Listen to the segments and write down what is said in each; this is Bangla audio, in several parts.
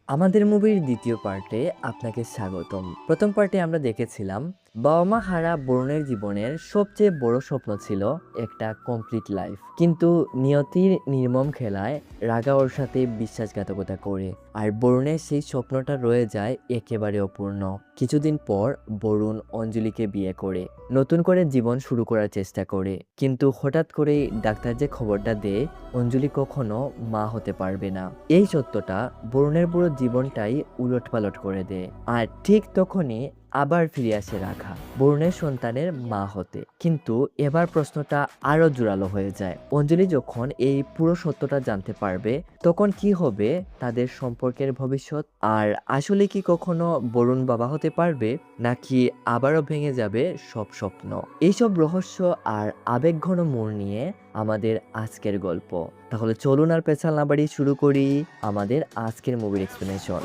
আমাদের মুভির দ্বিতীয় পার্টে আপনাকে স্বাগতম। প্রথম পার্টে আমরা দেখেছিলাম বাবা মা হারা বরুণের জীবনের সবচেয়ে বড় স্বপ্ন ছিল একটা কমপ্লিট লাইফ, কিন্তু নিয়তির নির্মম খেলায় রাগা ওর সাথে বিশ্বাসঘাতকতা করে আর বরুণের সেই স্বপ্নটা রয়ে যায় একেবারে অপূর্ণ। কিছুদিন পর বরুণ অঞ্জলিকে বিয়ে করে নতুন করে জীবন শুরু করার চেষ্টা করে, কিন্তু হঠাৎ করেই ডাক্তার যে খবরটা দেয় অঞ্জলি কখনো মা হতে পারবে না, এই সত্যটা বরুণের পুরো জীবনটাই উলটপালট করে দেয়। আর ঠিক তখনই আবার ফিরে আসে রাঘা বরুণের সন্তানের মা হতে। কিন্তু এবার প্রশ্নটা আরো জোরালো হয়ে যায়। অঞ্জলি যখন এই পুরো সত্যটা জানতে পারবে তখন কি হবে তাদের সম্পর্কের ভবিষ্যৎ? আর আসলে কি কখনো বরুণ বাবা হতে পারবে, নাকি আবারও ভেঙে যাবে সব স্বপ্ন? এইসব রহস্য আর আবেগঘন মোড় নিয়ে আমাদের আজকের গল্প। তাহলে চলুন আর পেছাল না বাড়িয়ে শুরু করি আমাদের আজকের মুভির এক্সপ্লেনেশন।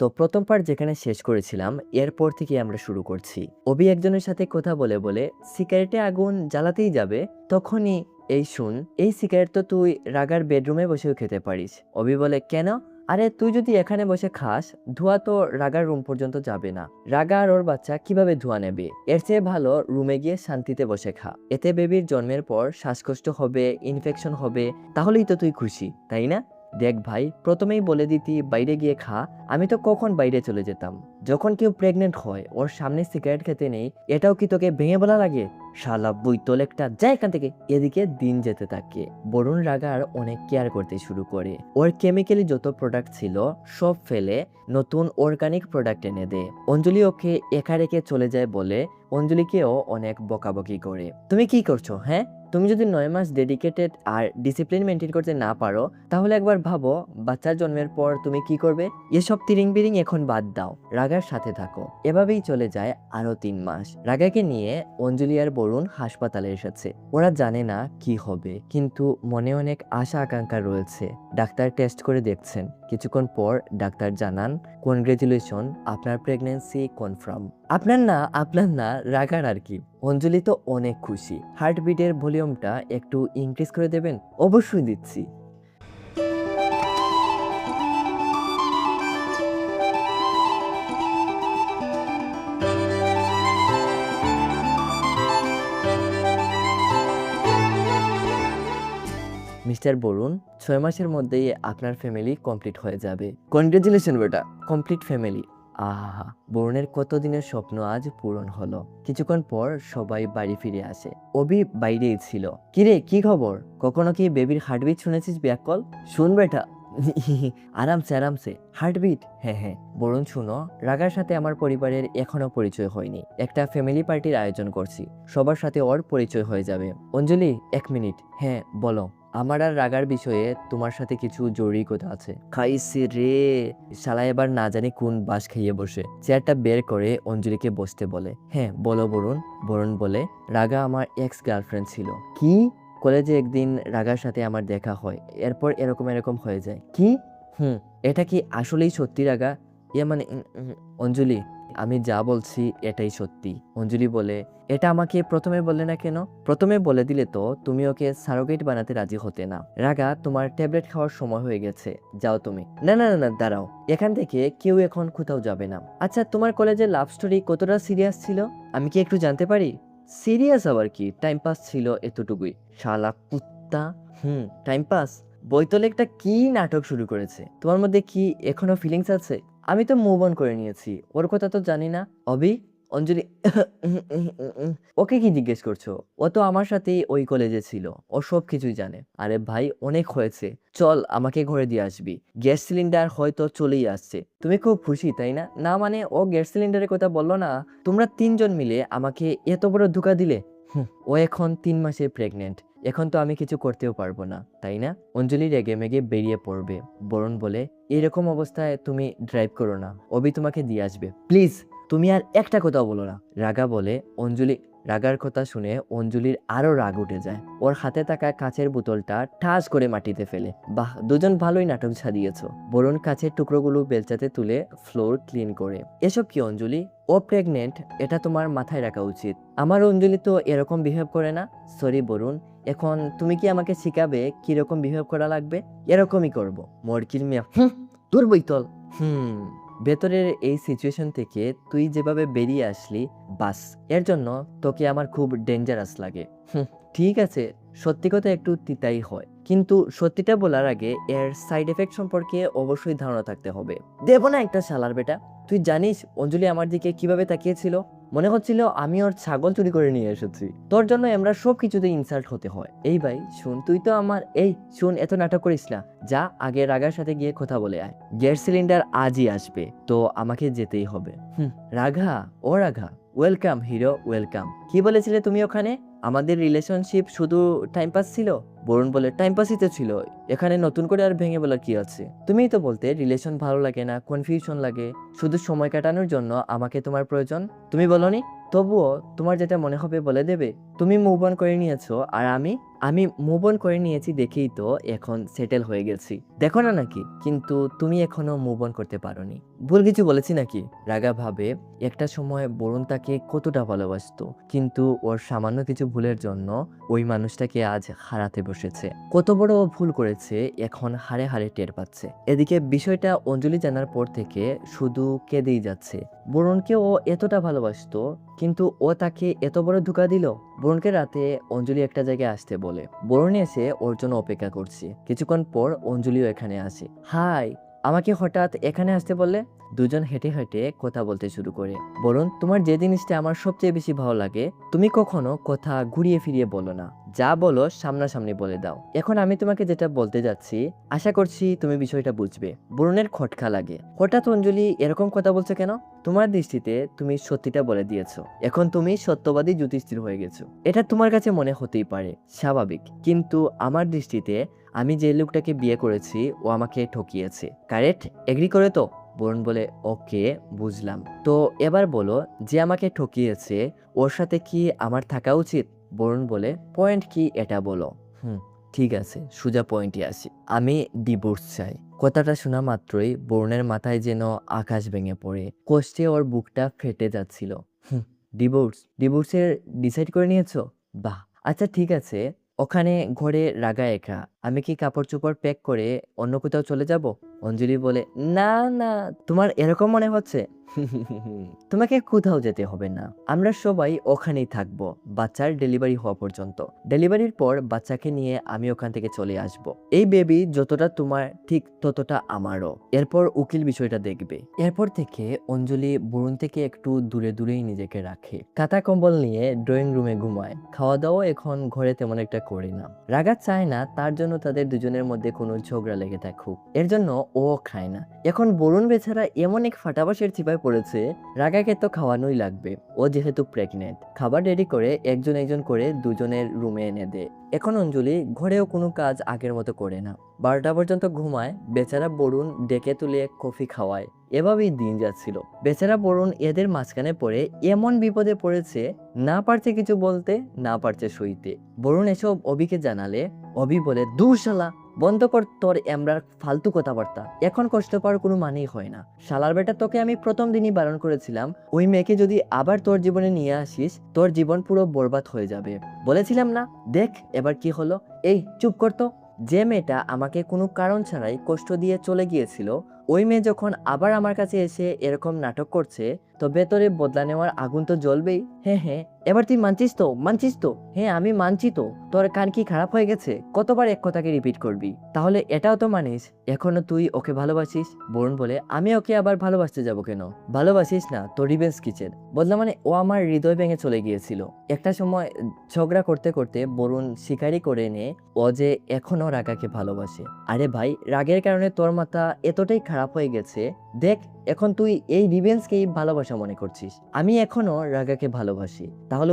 তো প্রথম পার্ট যেখানে শেষ করেছিলাম এরপর থেকে আমরা শুরু করছি। অভি একজনের সাথে কথা বলে বলে সিগারেটে আগুন জ্বালাতেই যাবে, তখনই এই শুন, এই সিগারেট তো তুই রাগার বেডরুমে বসেও খেতে পারিস। অভি বলে, কেন? আরে তুই যদি এখানে বসে খাস ধোঁয়া তো রাগার রুম পর্যন্ত যাবে না। রাগা আর ওর বাচ্চা কিভাবে ধোঁয়া নেবে? এর চেয়ে ভালো রুমে গিয়ে শান্তিতে বসে খা। এতে বেবির জন্মের পর শ্বাসকষ্ট হবে, ইনফেকশন হবে, তাহলেই তো তুই খুশি, তাই না? দেখ ভাই, প্রথমেই বলে দিতি বাইরে গিয়ে খা। আমি তো কখন বাইরে চলে যেতাম। যখন কেউ প্রেগনেন্ট হয় ওর সামনে সিগারেট খেতে নেই, এটাও কি তোকে ভেঙে বলা লাগে? শালা বৈতল একটা, যা এখান থেকে। এদিকে দিন যেতে থাকে, বরুণ রাগার অনেক কেয়ার করতে শুরু করে। ওর কেমিক্যালি যত প্রোডাক্ট ছিল সব ফেলে নতুন অর্গানিক প্রোডাক্ট এনে দেয়। অঞ্জলি ওকে একা রেখে চলে যায় বলে অঞ্জলিকেও অনেক বকাবকি করে। তুমি কি করছো হ্যাঁ? তুমি যদি 9 মাস ডেডিকেটেড আর ডিসিপ্লিন মেনটেন করতে না পারো তাহলে একবার ভাবো বাচ্চার জন্মের পর তুমি কি করবে। এসব তিরিং বিরিং এখন বাদ দাও, রাগার সাথে থাকো। এভাবেই চলে যায় আরো 3 মাস। রাগাকে নিয়ে অঞ্জলি আর বরুণ হাসপাতালে এসেছে। ওরা জানে না কি হবে, কিন্তু মনে অনেক আশা আকাঙ্ক্ষা রয়েছে। ডাক্তার টেস্ট করে দেখছেন। কিছুক্ষণ পর ডাক্তার জানান, কনগ্রেচুলেশন, আপনার প্রেগন্যান্সি কনফার্ম। আপনার না রাগার আর কি। অঞ্জলি তো অনেক খুশি। হার্টবিটের ভলিউমটা একটু ইনক্রিজ করে দেবেন? অবশ্যই দিচ্ছি। মিস্টার বরুণ, 6 মাসের মধ্যেই আপনার ফ্যামিলি কমপ্লিট হয়ে যাবে। কনগ্রেচুলেশন বেটা, কমপ্লিট ফ্যামিলি। আহা, বরুণের কতদিনের স্বপ্ন আজ পূরণ হলো। কিছুক্ষণ পর সবাই বাড়ি ফিরে আসে। অভি বাইরেই ছিল। কিরে, কি খবর? কখনো কি বেবির হার্টবিট শুনেছিস ব্যাককল? শুন বেটা। আরামসে আরামসে। হার্টবিট? হ্যাঁ হ্যাঁ। বরুণ শুনো, রাগার সাথে আমার পরিবারের এখনো পরিচয় হয়নি। একটা ফ্যামিলি পার্টির আয়োজন করছি, সবার সাথে ওর পরিচয় হয়ে যাবে। অঞ্জলি, 1 মিনিট। হ্যাঁ বলো। আমার আর রাগার বিষয়ে তোমার সাথে কিছু জরুরি কথা আছে। খাইছি রে শালা, এবার না জানি কোন বাস খাইয়ে বসে। চেয়ারটা বের করে অঞ্জলিকে বসতে বলে। হ্যাঁ বলো বরুণ। বরুণ বলে, রাগা আমার এক্স গার্লফ্রেন্ড ছিল। কি? কলেজে একদিন রাগার সাথে আমার দেখা হয়, এরপর এরকম এরকম হয়ে যায়। কি? হুম। এটা কি আসলেই সত্যি রাগা? মানে অঞ্জলি, আমি যা বলছি এটাই সত্যি। অঞ্জলি বলে, এটা আমাকে প্রথমে বললে না কেন? প্রথমে বলে দিলে তো তুমি ওকে সারোগেট বানাতে রাজি হতে না। রাগা, তোমার ট্যাবলেট খাওয়ার সময় হয়ে গেছে, যাও তুমি। না না না না, দাঁড়াও, এখান থেকে কেউ এখন কোথাও যাবে না। আচ্ছা, তোমার কলেজের লাভ স্টোরি কতটা সিরিয়াস ছিল আমি কি একটু জানতে পারি? সিরিয়াস আবার কি, টাইম পাস ছিল এতটুকুই। শালা কুত্তা। Time pass? বৈতলে একটা কি নাটক শুরু করেছে। তোমার মধ্যে কি এখনো ফিলিংস আছে? আমি তো মুভ অন করে নিয়েছি, ওর কথা তো জানি না। অভি? অঞ্জলি ওকে কি জিজ্ঞেস করছো? ও তো আমার সাথেই ওই কলেজে ছিল, ও সব কিছুই জানে। আরে ভাই, অনেক হয়েছে, চল আমাকে ঘরে দিয়ে আসবি। গ্যাস সিলিন্ডার হয়তো চলেই আসছে। তুমি খুব খুশি তাই না? না মানে, ও গ্যাস সিলিন্ডারের কথা বললো না। তোমরা 3জন মিলে আমাকে এত বড় ধোঁকা দিলে। ও এখন 3 মাসে প্রেগনেন্ট, এখন তো আমি কিছু করতেও পারবো না, তাই না? অঞ্জলি রেগে মেগে বেরিয়ে পড়বে। বরুণ বলে, এরকম অবস্থায় তুমি ড্রাইভ করো না, অভি তোমাকে দিয়ে আসবে। প্লিজ, তুমি আর একটা কথাও বলো না। রাগা বলে। অঞ্জলি রাগার কথা শুনে অঞ্জলির আরো রাগ উঠে যায়। ওর হাতে থাকা কাঁচের বোতলটা ঠাস করে মাটিতে ফেলে। বাহ, দুজন ভালোই নাটক সাজিয়েছো। বরুণ কাঁচের টুকরোগুলো বেলচাতে তুলে ফ্লোর ক্লিন করে। এসব কি অঞ্জলি? ও প্রেগনেন্ট, এটা তোমার মাথায় রাখা উচিত। আমার অঞ্জলি তো এরকম বিহেভ করে না। সরি বরুণ, এখন তুমি কি আমাকে শিখাবে কিরকম বিহেভ করা লাগবে? এরকমই করব। মর্কিল মিয়া তোর বইতল। ভেতরের এই সিচুয়েশন থেকে তুই যেভাবে বেরিয়ে আসলি, বাস এর জন্য তোকে আমার খুব ডেঞ্জারাস লাগে। ঠিক আছে, সত্যি কথা একটু তিতাই হয়, কিন্তু সত্যিটা বলার আগে এর সাইড এফেক্ট সম্পর্কে অবশ্যই ধারণা থাকতে হবে। দেব না একটা শালার বেটা। তুই জানিস অঞ্জলি আমার দিকে কিভাবে তাকিয়েছিল? মনে হচ্ছিল আমি ওর ছাগল চুরি করে নিয়ে এসেছি। তোর জন্য আমরা সব কিছুতে ইনসাল্ট হতে হয়। এই ভাই শুন, তুই তো আমার শুন, এত নাটক করিস না। যা আগে রাগার সাথে গিয়ে কথা বলে আয়। গ্যাস সিলিন্ডার আজই আসবে, তো আমাকে যেতেই হবে। রাঘা, ও রাঘা, ওয়েলকাম হিরো, ওয়েলকাম। কি বলেছিলে তুমি ওখানে? আমাদের রিলেশনশিপ শুধু টাইম পাস ছিল? বরুণ বলে, টাইম পাসই তো ছিল, এখানে নতুন করে আর ভেঙে বলার কি আছে? তুমিই তো বলতে রিলেশন ভালো লাগে না, কনফিউশন লাগে, শুধু সময় কাটানোর জন্য আমাকে তোমার প্রয়োজন। তুমি বলনি? তবুও তোমার যেটা মনে হবে বলে দেবে। তুমি মুভ অন করে নিয়েছো, আর আমি আমি মুভ অন করে নিয়েছি দেখেই তো এখন সেটেল হয়ে গেছি, দেখো না নাকি? কিন্তু তুমি এখনো মুভ অন করতে পারোনি। ভুল কিছু বলেছি নাকি? রাগা ভাবে একটা সময় বরুণ তাকে কতটা ভালোবাসতো, কিন্তু ওর সামান্য কিছু ভুলের জন্য ওই মানুষটাকে আজ হারাতে বসেছে। কত বড় ও ভুল করেছে এখন হারে হারে টের পাচ্ছে। এদিকে বিষয়টা অঞ্জলি জানার পর থেকে শুধু কেঁদেই যাচ্ছে। বরুণকে ও এতটা ভালোবাসতো, কিন্তু ও তাকে এত বড় ধোঁকা দিল। বরুণকে রাতে অঞ্জলি একটা জায়গায় আসতে বলে। বরুণ এসে ওর জন্য অপেক্ষা করছে। কিছুক্ষণ পর অঞ্জলিও এখানে আসে। হাই, আমাকে হঠাৎ এখানে আসতে বললে? দুজন হেঁটে হেঁটে কথা বলতে শুরু করে। বরুণ, তোমার যে জিনিসটা আমার সবচেয়ে বেশি ভালো লাগে, তুমি কখনো কথা ঘুরিয়ে ফিরিয়ে বলো না। যা বলো সামনাসামনি বলে দাও। এখন আমি তোমাকে যেটা বলতে যাচ্ছি, আশা করছি তুমি বিষয়টা বুঝবে। বরুণের খটকা লাগে। হঠাৎ অঞ্জলি এরকম কথা বলছে কেন? তোমার দৃষ্টিতে তুমি সত্যিটা বলে দিয়েছো। এখন তুমি সত্যবাদী যুধিষ্ঠির হয়ে গেছো। এটা তোমার কাছে মনে হতেই পারে, স্বাভাবিক। কিন্তু আমার দৃষ্টিতে আমি যে লোকটাকে বিয়ে করেছি ও আমাকে ঠকিয়েছে। কারেক্ট? এগ্রি করে তো? বরুণ বলে, ওকে, বুঝলাম। তো এবার বলো, যে আমাকে ঠকিয়েছে ওর সাথে কি আমার থাকা উচিত? বরুণ বলে, পয়েন্ট কি এটা বলো। ঠিক আছে, সোজা পয়েন্টে আসি। আমি ডিভোর্স চাই। কথাটা শোনা মাত্রই বরুণের মাথায় যেন আকাশ ভেঙে পড়ে। কষ্টে ওর বুকটা ফেটে যাচ্ছিল। ডিভোর্সের ডিসাইড করে নিয়েছো? বাহ, আচ্ছা ঠিক আছে। ওখানে ঘরে রাগা একা, আমি কি কাপড় চোপড় প্যাক করে অন্য কোথাও চলে যাব? অঞ্জলি বলে, না না, তোমার এরকম মনে হচ্ছে? তোমাকে কোথাও যেতে হবে না, আমরা সবাই ওখানেই থাকবো বাচ্চার ডেলিভারি হওয়া পর্যন্ত। ডেলিভারির পর বাচ্চাকে নিয়ে আমি ওখান থেকে চলে আসব। এই বেবি যতটা তোমার ঠিক ততটা আমারও। এরপর উকিল বিষয়টা দেখবে। এরপর থেকে অঞ্জলি বরুণ থেকে একটু দূরে দূরেই নিজেকে রাখে। কাঁথা কম্বল নিয়ে ড্রয়িং রুমে ঘুমায়। খাওয়া দাওয়া এখন ঘরে তেমন একটা করে না। রাগা চায় না তার জন্য তাদের দুজনের মধ্যে কোনো ঝগড়া লেগে থাকুক, এর জন্য ও খায় না। এখন বরুণ বেচারা এমন এক ফাটাবাসের চিপায় পড়েছে, রাগাকে তো খাওয়ানোই লাগবে, ও যেহেতু প্রেগনেন্ট। খাবার রেডি করে একজন একজন করে দুজনের রুমে এনে দেয়। এখন অঞ্জলি ঘরেও কোনো কাজ আগের মতো করে না, 12টা পর্যন্ত ঘুমায়। বেচারা বরুণ ডেকে তুলে কফি খাওয়ায়। এভাবেই দিন যাচ্ছিল। বেচারা বরুণ এদের মাঝখানে পড়ে এমন বিপদে পড়েছে, না পারছে কিছু বলতে, না পারছে সইতে। বরুণ এসব অবিকে জানালে অবি বলে, দূর শালা, বন্ধ কর তোর এমরার ফালতু কথাবার্তা। এখন কষ্ট পাওয়ার কোনো মানেই হয় না। শালার বেটা, তোকে আমি প্রথম দিনই বারণ করেছিলাম, ওই মেয়েকে যদি আবার তোর জীবনে নিয়ে আসিস, তোর জীবন পুরো বরবাদ হয়ে যাবে। বলেছিলাম না? দেখ এবার কি হলো। চুপ করতো। যে মেয়েটা আমাকে কোনো কারণ ছাড়াই কষ্ট দিয়ে চলে গিয়েছিল, ওই মেয়ে যখন আবার আমার কাছে এসে এরকম নাটক করছে, তো ভেতরে বদলা নেওয়ার আগুন তো জ্বলবেই। হ্যাঁ, এবার তুই মানছিস তো? হ্যাঁ, আমি মানছি তো। তোর কান কি খারাপ হয়ে গেছে? কতবার এক কথাকে রিপিট করবি? তাহলে এটাও তো মানিস এখনো তুই ওকে ভালোবাসিস। বরুণ বলে, আমি ওকে আবার ভালোবাসতে যাব কেন? ভালোবাসিস না তো রিভেঞ্জ কিসের বদলা? মানে ও আমার হৃদয় ভেঙে চলে গিয়েছিল। একটা সময় ঝগড়া করতে করতে বরুণ স্বীকারই করে নে ও যে এখনো রাগাকে ভালোবাসে। আরে ভাই, রাগের কারণে তোর মাথা এতটাই খারাপ হয়ে গেছে। দেখ, এখন তুই এই রিভেঞ্জকেই ভালোবাসা মনে করছিস। আমি এখনো রাগাকে ভালোবাসি। তাহলে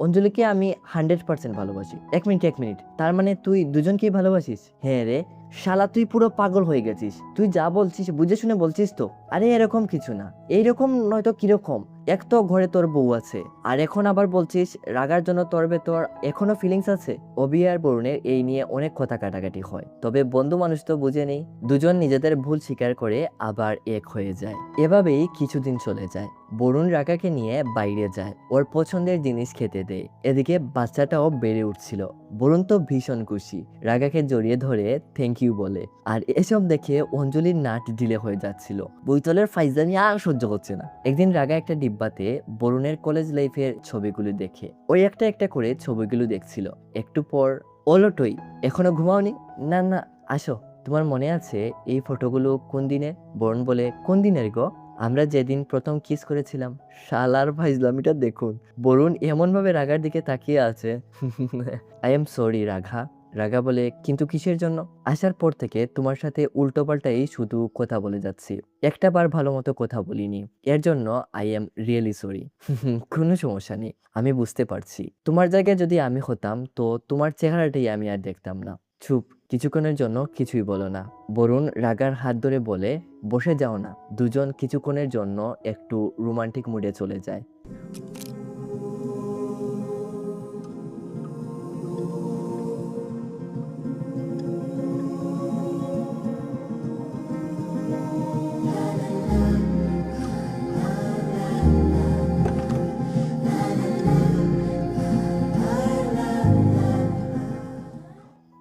অঞ্জলিকে আমি 100% ভালোবাসি। এক মিনিট, তার মানে তুই দুজনকেই ভালোবাসিস? হ্যাঁ রে শালা, তুই পুরো পাগল হয়ে গেছিস। তুই যা বলছিস বুঝে শুনে বলছিস তো? আরে এরকম কিছু না। এইরকম নয়তো কিরকম? এক তো ঘরে তোর বউ আছে, আর এখন আবার বলছিস রাগার জন্য তোর ভেতর এখনো ফিলিংস আছে। অভি আর বরুণের এই নিয়ে অনেক কথা কাটাকাটি হয়, তবে বন্ধু মানুষ তো বুঝে নেই, দুজন নিজেদের ভুল স্বীকার করে আবার এক হয়ে যায়। এভাবেই কিছুদিন চলে যায়। বরুণ রাগাকে নিয়ে বাইরে যায়, ওর পছন্দের জিনিস খেতে দেয়। এদিকে বাচ্চাটাও বেড়ে উঠছিল। বরুণ তো ভীষণ খুশি, রাগাকে জড়িয়ে ধরে থ্যাংক ইউ বলে। আর এসব দেখে অঞ্জলির নাট ঢিলে হয়ে যাচ্ছিল, বইতলের ফাইজানি আর সহ্য হচ্ছে না। একদিন রাগা একটা ডিব্বাতে বরুণের কলেজ লাইফের ছবিগুলো দেখে, ওই একটা একটা করে ছবিগুলো দেখছিল। একটু পর, ওলটোই এখনো ঘুমাওনি? না না, আসো। তোমার মনে আছে এই ফটোগুলো কোন দিনে? বরুণ বলে, কোন দিনের গো? আমরা যেদিন প্রথম কিস করেছিলাম। শালার ফাইজলামিটা দেখুন। বরুণ এমন ভাবে রাগার দিকে তাকিয়ে আছে। I am sorry Ragha. Raga বলে, কিন্তু কিসের জন্য? আসার পর থেকে তোমার সাথে উল্টো পাল্টাই শুধু কথা বলে যাচ্ছি, একটা বার ভালো মতো কথা বলিনি, এর জন্য আই এম রিয়েলি সরি। কোনো সমস্যা নেই, আমি বুঝতে পারছি। তোমার জায়গায় যদি আমি হতাম তো তোমার চেহারাটাই আমি আর দেখতাম না। চুপ, কিছুক্ষণের জন্য কিছুই বলো না। বরুণ রাগার হাত ধরে বলে, বসে যাও না। দুজন কিছুক্ষণের জন্য একটু রোমান্টিক মুডে চলে যায়।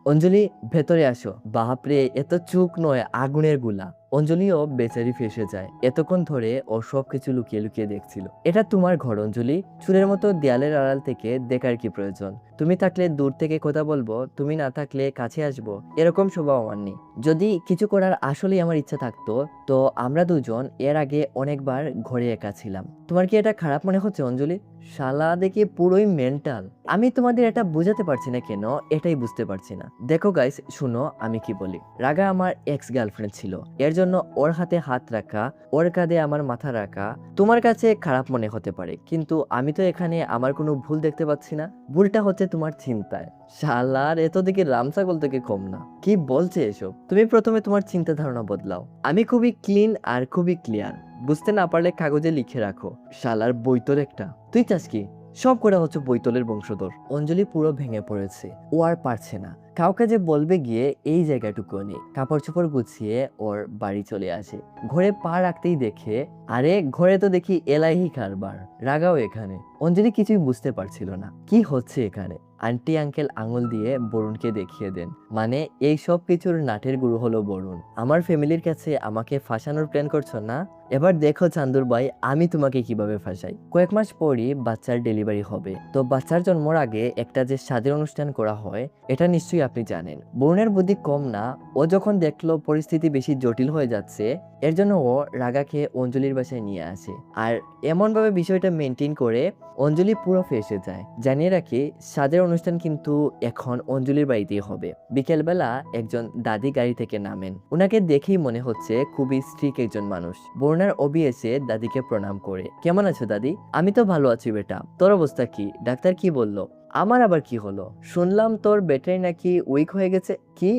অঞ্জলি, ভেতরে আসো। বাপরে, এত চুক নয়, আগুনের গুলা। অঞ্জলিও বেচারি ফেসে যায়। এতক্ষণ ধরে ও সবকিছু লুকিয়ে লুকিয়ে দেখছিল। এটা তোমার ঘর অঞ্জলি, চুরের মতো দেয়ালের আড়াল থেকে দেখার কি প্রয়োজন? তুমি থাকলে দূর থেকে কথা বলবো, তুমি না থাকলে কাছে আসবো, এরকম স্বভাব আমার নেই। যদি কিছু করার আসলেই আমার ইচ্ছা থাকতো তো আমরা দুজন এর আগে অনেকবার ঘরে একা ছিলাম। তোমার কি এটা খারাপ মনে হচ্ছে অঞ্জলি? শালা দেখে পুরোই মেন্টাল। আমি তোমাদের এটা বোঝাতে পারছি না কেন, এটাই বুঝতে পারছি না। দেখো গাইস, শুনো আমি কি বলি। রাগা আমার এক্স গার্লফ্রেন্ড ছিল, এর জন্য ওর হাতে হাত রাখা, ওর কাঁধে আমার মাথা রাখা তোমার কাছে খারাপ মনে হতে পারে, কিন্তু আমি তো এখানে আমার কোনো ভুল দেখতে পাচ্ছি না। ভুলটা হচ্ছে তোমার চিন্তায়। শালার এত দিকে রামছাগল থেকে কম না। কি বলছে এসব? তুমি প্রথমে তোমার চিন্তা ধারণা বদলাও। আমি খুবই ক্লিন আর খুবই ক্লিয়ার, বুঝতে না পারলে কাগজে লিখে রাখো। শালার বইতল একটা। তুই চাস কি? সব করে হচ্ছে বইতলের বংশধর। অঞ্জলি পুরো ভেঙে পড়েছে, ও আর পারছে না। কাউকে যে বলবে গিয়ে এই জায়গাটুকু নেই। কাপড় চোপড় গুছিয়ে ওর বাড়ি চলে আসে। ঘরে পা রাখতেই দেখে, আরে ঘরে তো দেখি এলাহি কারবার। রাগাও এখানে। অঞ্জলি কিছুই বুঝতে পারছিল না কি হচ্ছে এখানে। আন্টি আঙ্কেল আঙুল দিয়ে বরুণকে দেখিয়ে দেন, মানে এই সব কিছুর নাটের গুরু হলো বরুণ। আমার ফ্যামিলির কাছে আমাকে ফাঁসানোর প্ল্যান করছো না? এবার দেখো চান্দুর ভাই, আমি তোমাকে কিভাবে ফাঁসাই। কয়েক মাস পরই বাচ্চার ডেলিভারি হবে, তো বাচ্চার জন্মর আগে একটা যে সাজের অনুষ্ঠান করা হয় এটা নিশ্চয়ই আপনি জানেন। বরুণের বুদ্ধি কম না, ও যখন দেখলো পরিস্থিতি বেশি জটিল হয়ে যাচ্ছে, এর জন্য ও রাগাকে অঞ্জলির বাসায় নিয়ে আসে। আর এমন ভাবে বিষয়টা মেনটেন করে অঞ্জলি পুরো ফেসে যায়। জানিয়ে রাখি, সাজের অনুষ্ঠান কিন্তু এখন অঞ্জলির বাড়িতেই হবে। বিকেলবেলা একজন দাদি গাড়ি থেকে নামেন। উনাকে দেখেই মনে হচ্ছে খুবই স্ট্রিক্ট একজন মানুষ। বরুণার অবি এসে দাদিকে প্রণাম করে, কেমন আছো দাদি? আমি তো ভালো আছি বেটা, তোর অবস্থা কি? ডাক্তার কি বললো? আমার আবার কি হলো? শুনলাম তোর ব্যাটারি নাকি উইক হয়ে গেছে। কি?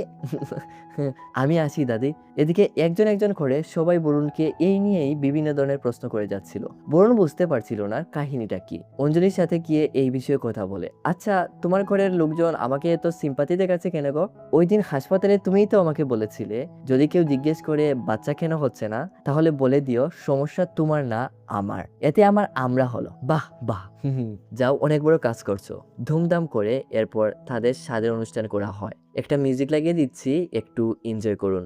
আমি আসি দাদি। এদিকে একজন একজন করে সবাই বরুণকে এই নিয়েই বিভিন্ন ধরনের প্রশ্ন করে যাচ্ছিল। বরুণ বুঝতে পারছিল না কাহিনীটা কি। অঞ্জলির সাথে গিয়ে এই বিষয়ে কথা বলে, আচ্ছা তোমার ঘরের লোকজন আমাকে এত সিম্পাতি দেখাচ্ছে কেন গো? ওই দিন হাসপাতালে তুমিই তো আমাকে বলেছিলে যদি কেউ জিজ্ঞেস করে বাচ্চা কেন হচ্ছে না, তাহলে বলে দিও সমস্যা তোমার না আমার, এতে আমার আমরা হলো। বাহ বাহ, যাও, অনেক বড় কাজ করছো। ধুমধাম করে এরপর তাদের সাদের অনুষ্ঠান করা হয়। একটা মিউজিক লাগিয়ে দিচ্ছি, একটু এনজয় করুন।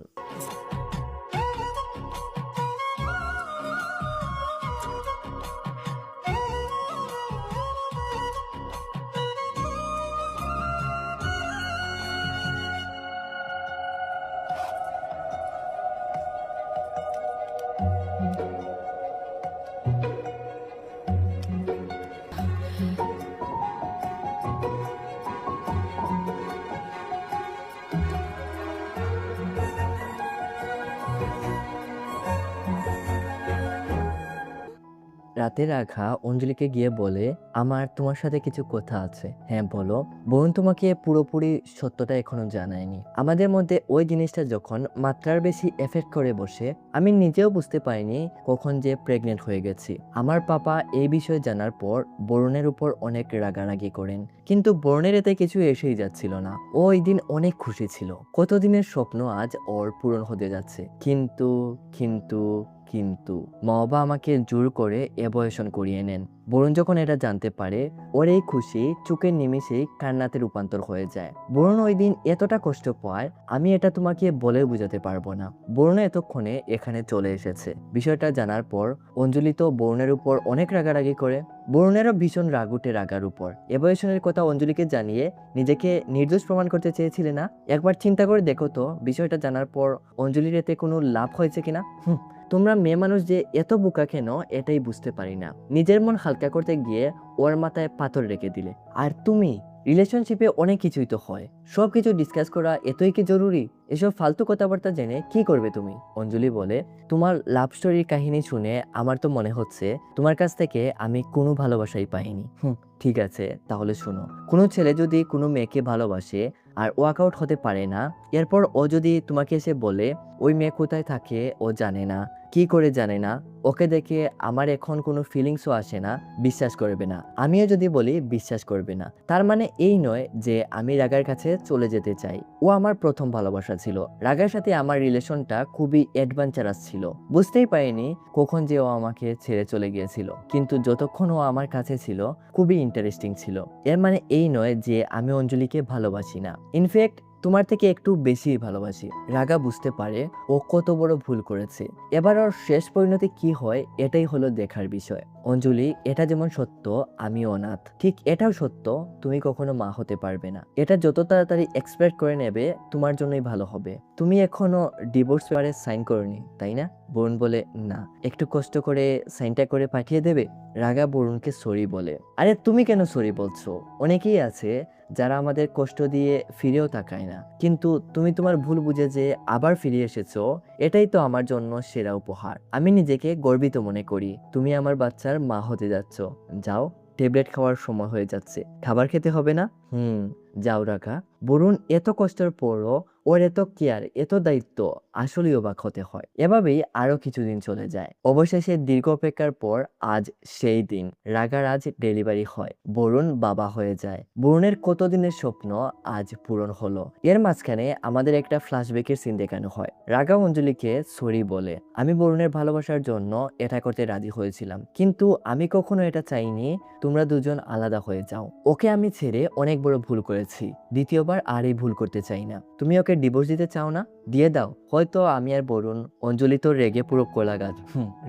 রাতে রাঘা অঞ্জলিকে গিয়ে বলে, আমার তোমার সাথে কিছু কথা আছে। হ্যাঁ বলো। বোন তোমাকে পুরোপুরি সত্যটা এখনো জানায়নি। আমাদের মধ্যে ওই জিনিসটা যখন মাত্রার বেশি এফেক্ট করে বসে, আমি নিজেও বুঝতে পারিনি কখন যে প্রেগনেন্ট হয়ে গেছি। আমার পাপা এই বিষয়ে জানার পর বরুণের উপর অনেক রাগারাগি করেন, কিন্তু বরুণের এতে কিছু এসেই যাচ্ছিল না। ও ওই দিন অনেক খুশি ছিল, কতদিনের স্বপ্ন আজ ওর পূরণ হতে যাচ্ছে। কিন্তু কিন্তু কিন্তু মা বাবা আমাকে জোর করে অ্যাবর্শন করিয়ে নেন। বরুণ যখন এটা জানতে পারে, ওর এই খুশি চোখের নিমেষেই কান্নাতে রূপান্তর হয়ে যায়। বরুণ ওই দিন এতটা কষ্ট পায়, আমি এটা তোমাকে বলে বোঝাতে পারবো না। বরুণ এতক্ষণে এখানে চলে এসেছে। বিষয়টা জানার পর অঞ্জলি তো বরুণের উপর অনেক রাগারাগি করে। বরুণেরও ভীষণ রাগ উঠে রাগার উপর। অ্যাবর্শনের কথা অঞ্জলিকে জানিয়ে নিজেকে নির্দোষ প্রমাণ করতে চেয়েছিলে না? একবার চিন্তা করে দেখো তো, বিষয়টা জানার পর অঞ্জলির এতে কোনো লাভ হয়েছে কিনা। তোমরা মেয়ে মানুষ যে এত বোকা কেন এটাই বুঝতে পারি না। নিজের মন হালকা করতে গিয়ে ওর মাথায় পাথর রেখে দিলে। আর তুমি, রিলেশনশিপে অনেক কিছুই তো হয়, সবকিছু ডিসকাস করা এতই কি জরুরি? এসব ফালতু কথাবার্তা জেনে কি করবে তুমি? অঞ্জলি বলে, তোমার লাভ স্টোরির কাহিনী শুনে আমার তো মনে হচ্ছে তোমার কাছ থেকে আমি কোনো ভালোবাসাই পাইনি। ঠিক আছে, তাহলে শোনো। কোনো ছেলে যদি কোনো মেয়েকে ভালোবাসে আর ওয়ার্কআউট হতে পারে না, এরপর ও যদি তোমাকে এসে বলে ওই মেয়ে কোথায় থাকে ও জানে না, কি করে জানে না, ওকে দেখে আমার এখন কোনো ফিলিংসও আসে না, বিশ্বাস করবে না। আমিও যদি বলি বিশ্বাস করবে না। তার মানে এই নয় যে আমি রাগার কাছে চলে যেতে চাই। ও আমার প্রথম ভালোবাসা ছিল। রাগার সাথে আমার রিলেশনটা খুবই অ্যাডভেঞ্চারাস ছিল। বুঝতেই পারিনি কখন যে ও আমাকে ছেড়ে চলে গিয়েছিল, কিন্তু যতক্ষণ ও আমার কাছে ছিল খুবই ইন্টারেস্টিং ছিল। এর মানে এই নয় যে আমি অঞ্জলিকে ভালোবাসি না। ইনফ্যাক্ট তোমার থেকে একটু বেশি ভালোবাসি। রাগা বুঝতে পারে ও কত বড় ভুল করেছে। এবার ওর শেষ পরিণতি কি হয় এটাই হলো দেখার বিষয়। অঞ্জলি, এটা যেমন সত্য আমি অনাথ, ঠিক এটাও সত্য তুমি কখনো মা হতে পারবে না। এটা যত তাড়াতাড়ি এক্সপেক্ট করে নেবে তোমার জন্যই ভালো হবে। তুমি এখনো ডিভোর্স পেপারে সাইন করনি, তাই না? বরুণ বলে, না। একটু কষ্ট করে সাইনটা করে পাঠিয়ে দেবে? রাগা বরুণকে সরি বলে, আরে তুমি কেন সরি বলছো? অনেকেই আছে যারা আমাদের কষ্ট দিয়ে ফিরেও তাকায় না, কিন্তু তুমি তোমার ভুল বুঝে যে আবার ফিরে এসেছো, এটাই তো আমার জন্য সেরা উপহার। আমি নিজেকে গর্বিত মনে করি। তুমি আমার বাচ্চার মা হতে যাচ্ছ। যাও, ট্যাবলেট খাওয়ার সময় হয়ে যাচ্ছে, খাবার খেতে হবে না? যাও রাখা। বরুণ এত কষ্টের পরও ওর এত কেয়ার, এত দায়িত্ব, আসলেই অবাক হতে হয়। এভাবেই আরো কিছুদিন চলে যায়। অবশেষে দীর্ঘ অপেক্ষার পর আজ সেই দিন। রাগার আজ ডেলিভারি হয়, বরুণ বাবা হয়ে যায়। বরুণের কতদিনের স্বপ্ন আজ পূরণ হলো। এর মাঝখানে আমাদের একটা ফ্ল্যাশব্যাকের সিন দেখানো হয়। রাগা অঞ্জলিকে সরি বলে, আমি বরুণের ভালোবাসার জন্য এটা করতে রাজি হয়েছিলাম, কিন্তু আমি কখনো এটা চাইনি তোমরা দুজন আলাদা হয়ে যাও। ওকে আমি ছেড়ে অনেক বড় ভুল করেছি, দ্বিতীয়বার আর এই ভুল করতে চাই না। তুমি ওকে ডিভোর্স দিতে চাও না? দিয়ে দাও। হয়তো আমি আর বরুণ। অঞ্জলি তো রেগে পুরো কোলাগাছ।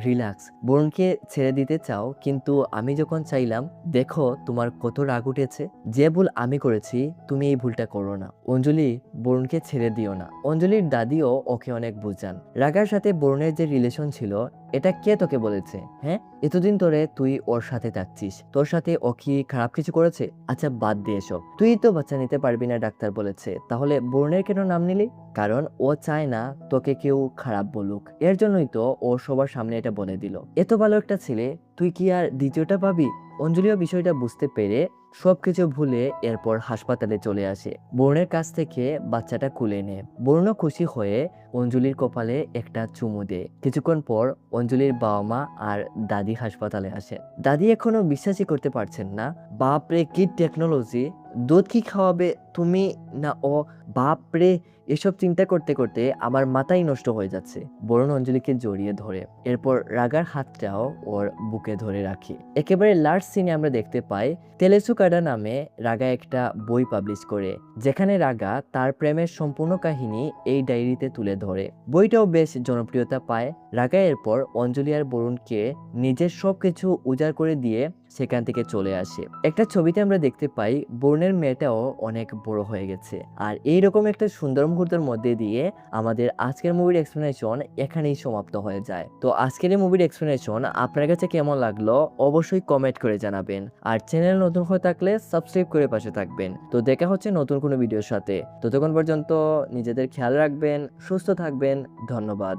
রিল্যাক্স। বরুণকে ছেড়ে দিতে চাও, কিন্তু আমি যখন চাইলাম, দেখো তোমার কত রাগ উঠেছে। যে ভুল আমি করেছি তুমি এই ভুলটা করো না। অঞ্জলি, বরুণকে ছেড়ে দিও না। অঞ্জলির দাদিও ওকে অনেক বুঝান। রাগার সাথে বরুণের যে রিলেশন ছিল এটা কে তোকে বলেছে? হ্যাঁ, এতদিন ধরে তুই ওর সাথে থাকছিস, তোর সাথে ও কি খারাপ কিছু করেছে? আচ্ছা বাদ দিয়ে এসব। তুই তো বাচ্চা নিতে পারবি না ডাক্তার বলেছে, তাহলে বরুণের কেন নাম নিলি? কারণ ও চায় না তোকে কেউ খারাপ বলুক, এর জন্যই তো ও সবার সামনে এটা বলে দিল। এত ভালো একটা ছেলে, তুই কি আর দ্বিতীয়টা পাবি? অঞ্জলিও বিষয়টা বুঝতে পেরে সবকিছু ভুলে এরপর হাসপাতালে চলে আসে। বরুণের কাছ থেকে বাচ্চাটা কুলে নেয়। বরুণও খুশি হয়ে অঞ্জলির কপালে একটা চুমু দেয়। কিছুক্ষণ পর অঞ্জলির বাবা মা আর দাদি হাসপাতালে আসে। দাদি এখনো বিশ্বাসই করতে পারছেন না। বাপরে কি টেকনোলজি! দুধ কি খাওয়াবে তুমি না ও? বাপরে! এসব চিন্তা করতে করতে আমার মাথাই নষ্ট হয়ে যাচ্ছে। বরুণ অঞ্জলিকে জড়িয়ে ধরে, এরপর রাগার হাতটাও ওর বুকে ধরে রাখি। একেবারে লাস্ট সিনে আমরা দেখতে পাই তেলেসুকাডা নামে রাগা একটা বই পাবলিশ করে, যেখানে রাগা তার প্রেমের সম্পূর্ণ কাহিনী এই ডায়েরিতে তুলে ধরে। বইটাও বেশ জনপ্রিয়তা পায়। রাগা এরপর অঞ্জলি আর বরুণকে নিজের সবকিছু উজাড় করে দিয়ে সেখান থেকে চলে আসে। একটা ছবিতে আমরা দেখতে পাই বরুণের মেয়েটাও অনেক বড় হয়ে গেছে। আর এইরকম একটা সুন্দর মুহূর্তের মধ্যে দিয়ে আমাদের আজকের মুভির এক্সপ্লেনেশন এখানেই সমাপ্ত হয়ে যায়। তো আজকের এই মুভির এক্সপ্লেনেশন আপনার কাছে কেমন লাগলো অবশ্যই কমেন্ট করে জানাবেন। আর চ্যানেল নতুন হয়ে থাকলে সাবস্ক্রাইব করে পাশে থাকবেন। তো দেখা হচ্ছে নতুন কোনো ভিডিওর সাথে। ততক্ষণ পর্যন্ত নিজেদের খেয়াল রাখবেন, সুস্থ থাকবেন। ধন্যবাদ।